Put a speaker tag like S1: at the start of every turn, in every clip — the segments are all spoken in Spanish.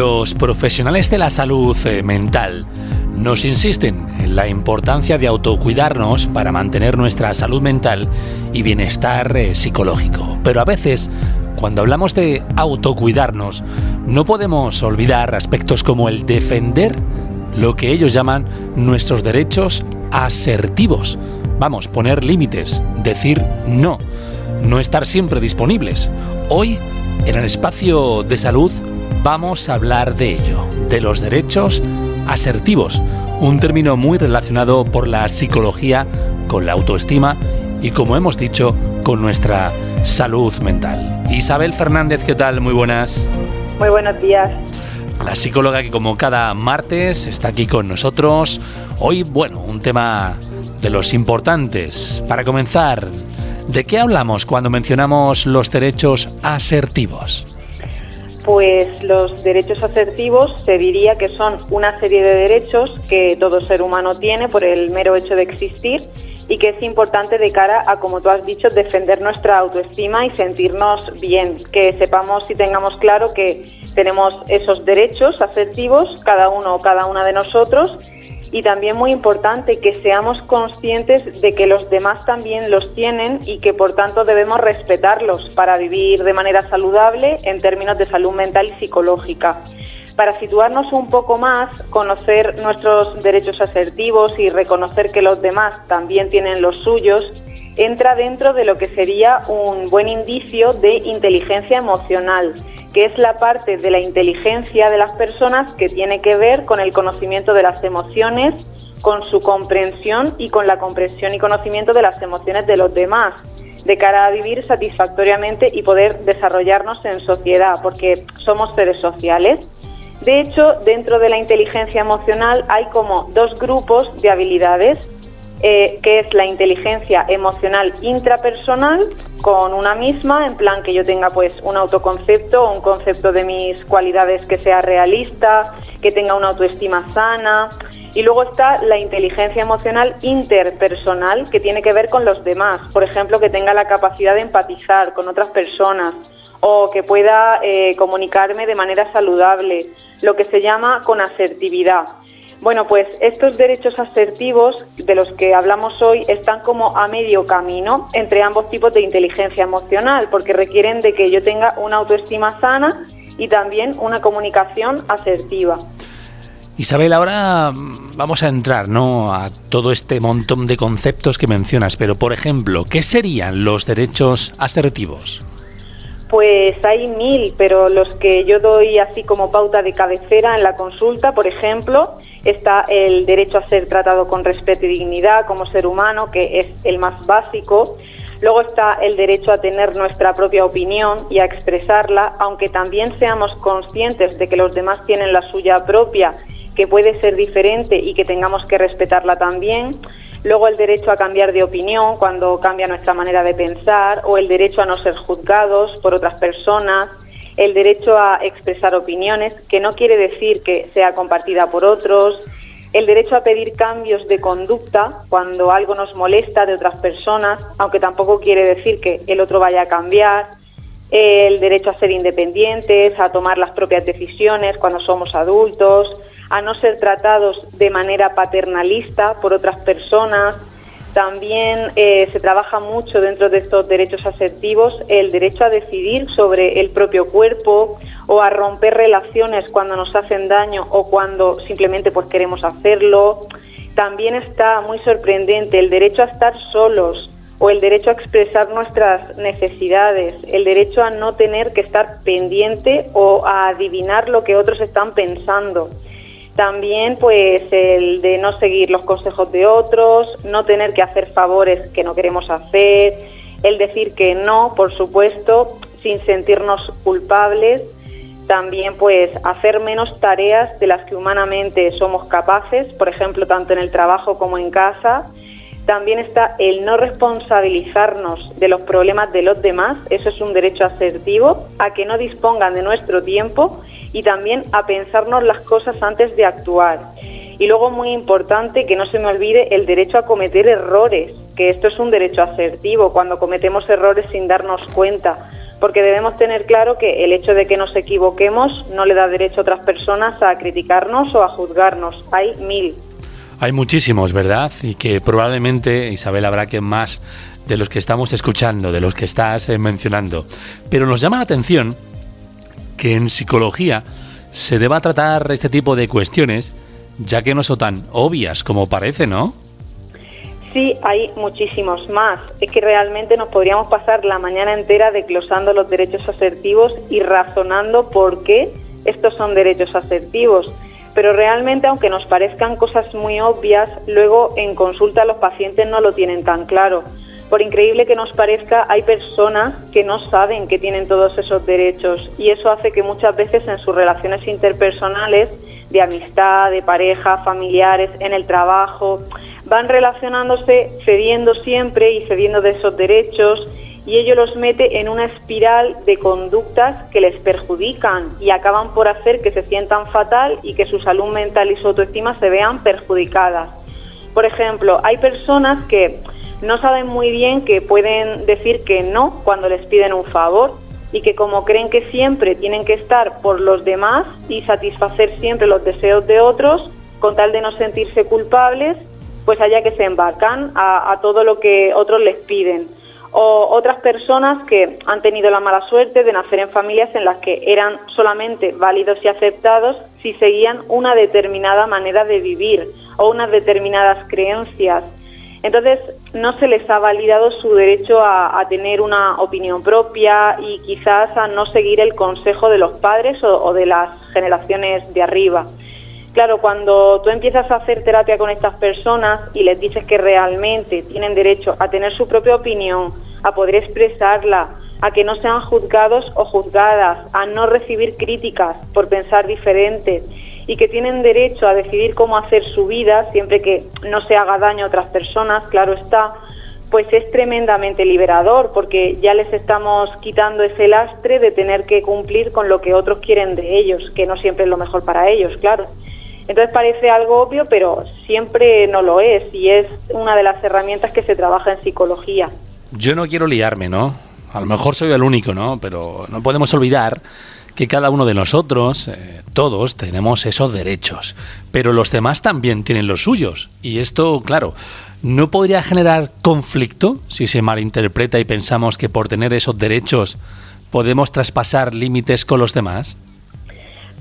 S1: Los profesionales de la salud mental nos insisten en la importancia de autocuidarnos para mantener nuestra salud mental y bienestar psicológico. Pero a veces, cuando hablamos de autocuidarnos, no podemos olvidar aspectos como el defender lo que ellos llaman nuestros derechos asertivos. Vamos, poner límites, decir no, no estar siempre disponibles. Hoy, en el espacio de salud, vamos a hablar de ello, de los derechos asertivos, un término muy relacionado por la psicología con la autoestima y, como hemos dicho, con nuestra salud mental. Isabel Fernández, ¿qué tal? Muy buenas.
S2: Muy buenos días.
S1: La psicóloga que, como cada martes, está aquí con nosotros. Hoy, un tema de los importantes. Para comenzar, ¿de qué hablamos cuando mencionamos los derechos asertivos?
S2: Pues los derechos asertivos se diría que son una serie de derechos que todo ser humano tiene por el mero hecho de existir y que es importante de cara a, como tú has dicho, defender nuestra autoestima y sentirnos bien, que sepamos y tengamos claro que tenemos esos derechos asertivos, cada uno o cada una de nosotros, y también muy importante que seamos conscientes de que los demás también los tienen y que por tanto debemos respetarlos para vivir de manera saludable en términos de salud mental y psicológica. Para situarnos un poco más, conocer nuestros derechos asertivos y reconocer que los demás también tienen los suyos, entra dentro de lo que sería un buen indicio de inteligencia emocional, que es la parte de la inteligencia de las personas que tiene que ver con el conocimiento de las emociones, con su comprensión y con la comprensión y conocimiento de las emociones de los demás, de cara a vivir satisfactoriamente y poder desarrollarnos en sociedad, porque somos seres sociales. De hecho, dentro de la inteligencia emocional hay como dos grupos de habilidades, que es la inteligencia emocional intrapersonal con una misma, en plan que yo tenga pues un autoconcepto o un concepto de mis cualidades que sea realista, que tenga una autoestima sana. Y luego está la inteligencia emocional interpersonal, que tiene que ver con los demás, por ejemplo, que tenga la capacidad de empatizar con otras personas o que pueda comunicarme de manera saludable, lo que se llama con asertividad. Bueno, pues estos derechos asertivos de los que hablamos hoy están como a medio camino entre ambos tipos de inteligencia emocional, porque requieren de que yo tenga una autoestima sana y también una comunicación asertiva.
S1: Isabel, ahora vamos a entrar, a todo este montón de conceptos que mencionas, pero por ejemplo, ¿qué serían los derechos asertivos?
S2: Pues hay 1000, pero los que yo doy así como pauta de cabecera en la consulta, por ejemplo, está el derecho a ser tratado con respeto y dignidad como ser humano, que es el más básico. Luego está el derecho a tener nuestra propia opinión y a expresarla, aunque también seamos conscientes de que los demás tienen la suya propia, que puede ser diferente y que tengamos que respetarla también. Luego el derecho a cambiar de opinión cuando cambia nuestra manera de pensar, o el derecho a no ser juzgados por otras personas, el derecho a expresar opiniones, que no quiere decir que sea compartida por otros, el derecho a pedir cambios de conducta cuando algo nos molesta de otras personas, aunque tampoco quiere decir que el otro vaya a cambiar, el derecho a ser independientes, a tomar las propias decisiones cuando somos adultos, a no ser tratados de manera paternalista por otras personas. También se trabaja mucho dentro de estos derechos asertivos el derecho a decidir sobre el propio cuerpo o a romper relaciones cuando nos hacen daño o cuando simplemente pues queremos hacerlo. También está muy sorprendente el derecho a estar solos o el derecho a expresar nuestras necesidades, el derecho a no tener que estar pendiente o a adivinar lo que otros están pensando. También pues el de no seguir los consejos de otros, no tener que hacer favores que no queremos hacer, el decir que no, por supuesto, sin sentirnos culpables. También pues hacer menos tareas de las que humanamente somos capaces, por ejemplo, tanto en el trabajo como en casa. También está el no responsabilizarnos de los problemas de los demás, eso es un derecho asertivo, a que no dispongan de nuestro tiempo y también a pensarnos las cosas antes de actuar. Y luego, muy importante, que no se me olvide el derecho a cometer errores, que esto es un derecho asertivo, cuando cometemos errores sin darnos cuenta, porque debemos tener claro que el hecho de que nos equivoquemos no le da derecho a otras personas a criticarnos o a juzgarnos. Hay 1000.
S1: Hay muchísimos, ¿verdad? Y que probablemente, Isabel, habrá que más de los que estamos escuchando, de los que estás mencionando. Pero nos llama la atención que en psicología se deba tratar este tipo de cuestiones, ya que no son tan obvias como parece, ¿no?
S2: Sí, hay muchísimos más. Es que realmente nos podríamos pasar la mañana entera desglosando los derechos asertivos y razonando por qué estos son derechos asertivos. Pero realmente, aunque nos parezcan cosas muy obvias, luego en consulta los pacientes no lo tienen tan claro. Por increíble que nos parezca, hay personas que no saben que tienen todos esos derechos y eso hace que muchas veces en sus relaciones interpersonales, de amistad, de pareja, familiares, en el trabajo, van relacionándose, cediendo siempre y cediendo de esos derechos, y ello los mete en una espiral de conductas que les perjudican y acaban por hacer que se sientan fatal y que su salud mental y su autoestima se vean perjudicadas. Por ejemplo, hay personas que no saben muy bien que pueden decir que no cuando les piden un favor y que como creen que siempre tienen que estar por los demás y satisfacer siempre los deseos de otros, con tal de no sentirse culpables, pues allá que se embarcan a todo lo que otros les piden. O otras personas que han tenido la mala suerte de nacer en familias en las que eran solamente válidos y aceptados si seguían una determinada manera de vivir o unas determinadas creencias. Entonces no se les ha validado su derecho a tener una opinión propia y quizás a no seguir el consejo de los padres o de las generaciones de arriba. Claro, cuando tú empiezas a hacer terapia con estas personas y les dices que realmente tienen derecho a tener su propia opinión, a poder expresarla, a que no sean juzgados o juzgadas, a no recibir críticas por pensar diferente y que tienen derecho a decidir cómo hacer su vida siempre que no se haga daño a otras personas, claro está, pues es tremendamente liberador porque ya les estamos quitando ese lastre de tener que cumplir con lo que otros quieren de ellos, que no siempre es lo mejor para ellos, claro. Entonces parece algo obvio, pero siempre no lo es y es una de las herramientas que se trabaja en psicología.
S1: Yo no quiero liarme, ¿no? A lo mejor soy el único, ¿no? Pero no podemos olvidar que cada uno de nosotros, todos, tenemos esos derechos. Pero los demás también tienen los suyos. Y esto, claro, ¿no podría generar conflicto si se malinterpreta y pensamos que por tener esos derechos podemos traspasar límites con los demás?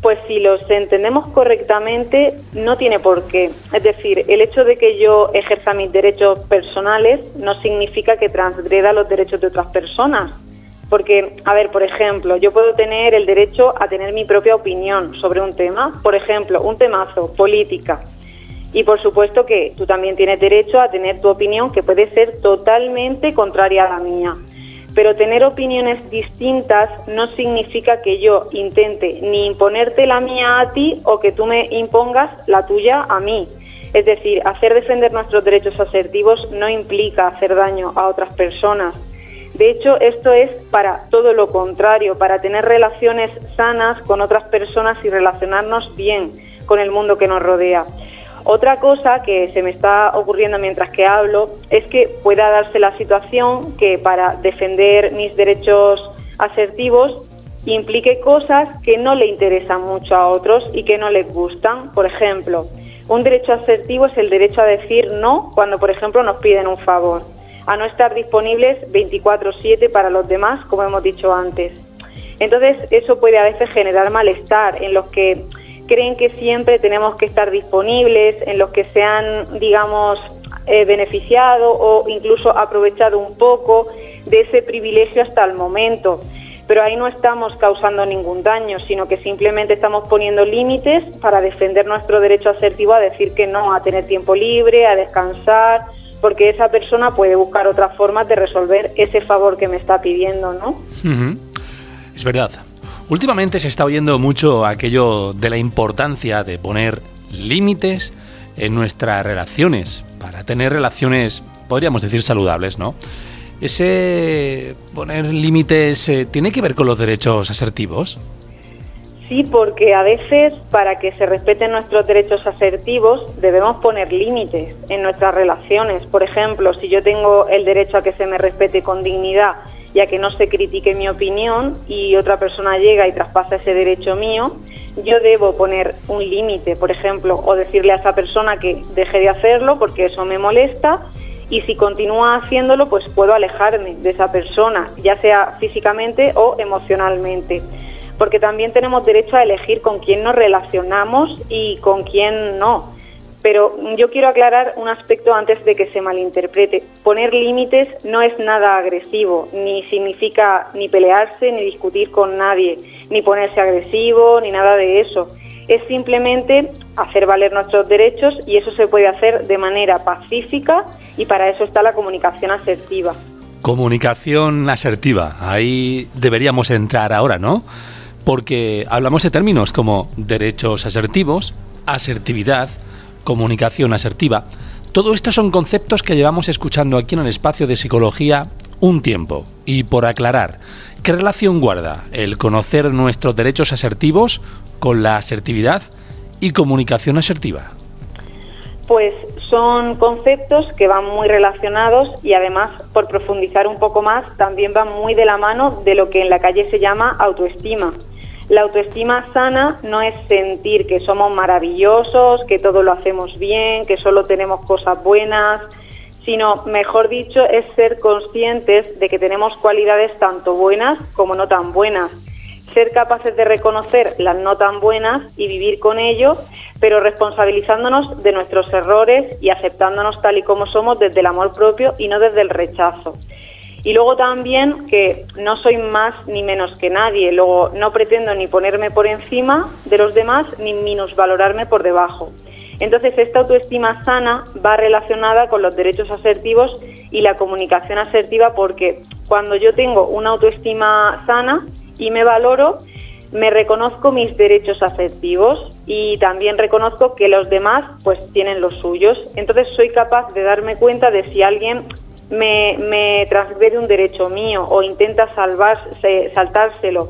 S2: Pues si los entendemos correctamente, no tiene por qué. Es decir, el hecho de que yo ejerza mis derechos personales no significa que transgreda los derechos de otras personas. Porque, a ver, por ejemplo, yo puedo tener el derecho a tener mi propia opinión sobre un tema. Por ejemplo, un temazo, política. Y por supuesto que tú también tienes derecho a tener tu opinión, que puede ser totalmente contraria a la mía. Pero tener opiniones distintas no significa que yo intente ni imponerte la mía a ti o que tú me impongas la tuya a mí. Es decir, hacer defender nuestros derechos asertivos no implica hacer daño a otras personas. De hecho, esto es para todo lo contrario, para tener relaciones sanas con otras personas y relacionarnos bien con el mundo que nos rodea. Otra cosa que se me está ocurriendo mientras que hablo es que pueda darse la situación que para defender mis derechos asertivos implique cosas que no le interesan mucho a otros y que no les gustan. Por ejemplo, un derecho asertivo es el derecho a decir no cuando, por ejemplo, nos piden un favor, a no estar disponibles 24/7 para los demás, como hemos dicho antes. Entonces, eso puede a veces generar malestar en los que creen que siempre tenemos que estar disponibles, en los que se han, digamos, beneficiado o incluso aprovechado un poco de ese privilegio hasta el momento. Pero ahí no estamos causando ningún daño, sino que simplemente estamos poniendo límites para defender nuestro derecho asertivo a decir que no, a tener tiempo libre, a descansar, porque esa persona puede buscar otras formas de resolver ese favor que me está pidiendo, ¿no?
S1: Uh-huh. Es verdad. Últimamente se está oyendo mucho aquello de la importancia de poner límites en nuestras relaciones, para tener relaciones, podríamos decir, saludables, ¿no? ¿Ese poner límites tiene que ver con los derechos asertivos?
S2: Sí, porque a veces para que se respeten nuestros derechos asertivos debemos poner límites en nuestras relaciones. Por ejemplo, si yo tengo el derecho a que se me respete con dignidad y a que no se critique mi opinión y otra persona llega y traspasa ese derecho mío, yo debo poner un límite, por ejemplo, o decirle a esa persona que deje de hacerlo porque eso me molesta, y si continúa haciéndolo, pues puedo alejarme de esa persona, ya sea físicamente o emocionalmente. Porque también tenemos derecho a elegir con quién nos relacionamos y con quién no. Pero yo quiero aclarar un aspecto antes de que se malinterprete. Poner límites no es nada agresivo, ni significa ni pelearse, ni discutir con nadie, ni ponerse agresivo, ni nada de eso. Es simplemente hacer valer nuestros derechos, y eso se puede hacer de manera pacífica, y para eso está la comunicación asertiva.
S1: Comunicación asertiva, ahí deberíamos entrar ahora, ¿no? Porque hablamos de términos como derechos asertivos, asertividad, comunicación asertiva. Todo esto son conceptos que llevamos escuchando aquí en el espacio de psicología un tiempo. Y por aclarar, ¿qué relación guarda el conocer nuestros derechos asertivos con la asertividad y comunicación asertiva?
S2: Pues son conceptos que van muy relacionados y además, por profundizar un poco más, también van muy de la mano de lo que en la calle se llama autoestima. La autoestima sana no es sentir que somos maravillosos, que todo lo hacemos bien, que solo tenemos cosas buenas, sino, mejor dicho, es ser conscientes de que tenemos cualidades tanto buenas como no tan buenas. Ser capaces de reconocer las no tan buenas y vivir con ello, pero responsabilizándonos de nuestros errores y aceptándonos tal y como somos desde el amor propio y no desde el rechazo. Y luego también que no soy más ni menos que nadie, luego no pretendo ni ponerme por encima de los demás ni minusvalorarme por debajo. Entonces esta autoestima sana va relacionada con los derechos asertivos y la comunicación asertiva, porque cuando yo tengo una autoestima sana y me valoro, me reconozco mis derechos asertivos y también reconozco que los demás pues tienen los suyos. Entonces soy capaz de darme cuenta de si alguien me transgrede un derecho mío o intenta saltárselo,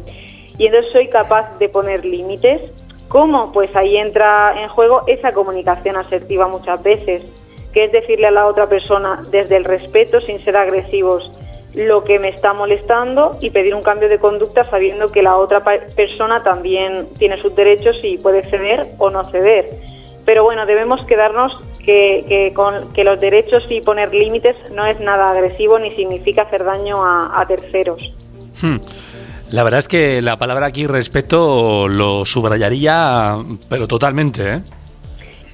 S2: y entonces soy capaz de poner límites. ¿Cómo? Pues ahí entra en juego esa comunicación asertiva muchas veces, que es decirle a la otra persona desde el respeto, sin ser agresivos, lo que me está molestando, y pedir un cambio de conducta sabiendo que la otra persona también tiene sus derechos y puede ceder o no ceder. Pero bueno, debemos quedarnos que los derechos y poner límites no es nada agresivo ni significa hacer daño a terceros.
S1: La verdad es que la palabra aquí respeto lo subrayaría, pero totalmente, ¿eh?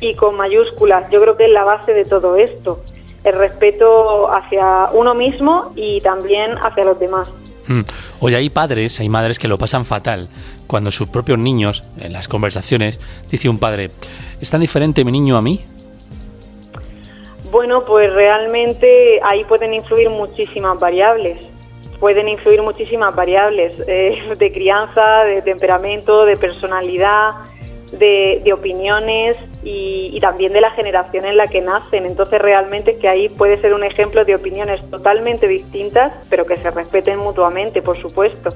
S2: Y con mayúsculas. Yo creo que es la base de todo esto. El respeto hacia uno mismo y también hacia los demás.
S1: Oye, hay padres, hay madres que lo pasan fatal cuando sus propios niños, en las conversaciones, dice un padre: ¿es tan diferente mi niño a mí?
S2: Bueno, pues realmente ahí pueden influir muchísimas variables. De crianza, de temperamento, de personalidad, de opiniones y también de la generación en la que nacen. Entonces realmente que ahí puede ser un ejemplo de opiniones totalmente distintas, pero que se respeten mutuamente, por supuesto.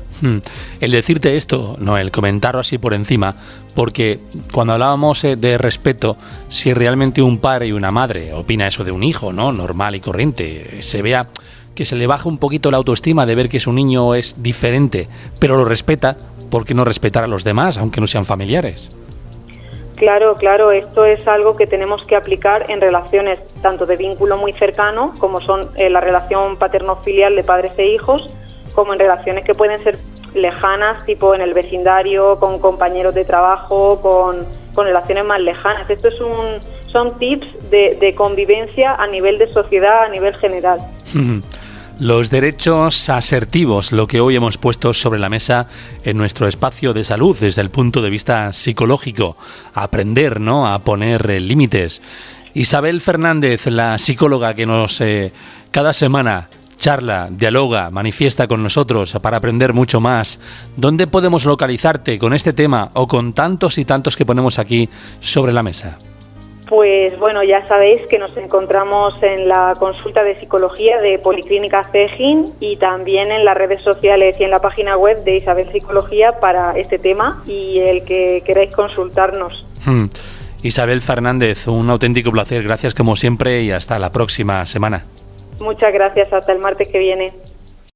S1: El decirte esto, no, el comentarlo así por encima, porque cuando hablábamos de respeto, si realmente un padre y una madre opina eso de un hijo, ¿no?, normal y corriente, se vea que se le baja un poquito la autoestima de ver que su niño es diferente, pero lo respeta, ¿por qué no respetar a los demás, aunque no sean familiares?
S2: Claro, esto es algo que tenemos que aplicar en relaciones tanto de vínculo muy cercano, como son la relación paterno-filial de padres e hijos, como en relaciones que pueden ser lejanas, tipo en el vecindario, con compañeros de trabajo, con relaciones más lejanas. Esto son tips de convivencia a nivel de sociedad, a nivel general.
S1: Los derechos asertivos, lo que hoy hemos puesto sobre la mesa en nuestro espacio de salud desde el punto de vista psicológico. Aprender, ¿no?, a poner límites. Isabel Fernández, la psicóloga que nos cada semana charla, dialoga, manifiesta con nosotros para aprender mucho más. ¿Dónde podemos localizarte con este tema o con tantos y tantos que ponemos aquí sobre la mesa?
S2: Pues bueno, ya sabéis que nos encontramos en la consulta de psicología de Policlínica Cejín y también en las redes sociales y en la página web de Isabel Psicología para este tema y el que queráis consultarnos.
S1: Isabel Fernández, un auténtico placer. Gracias como siempre y hasta la próxima semana.
S2: Muchas gracias. Hasta el martes que viene.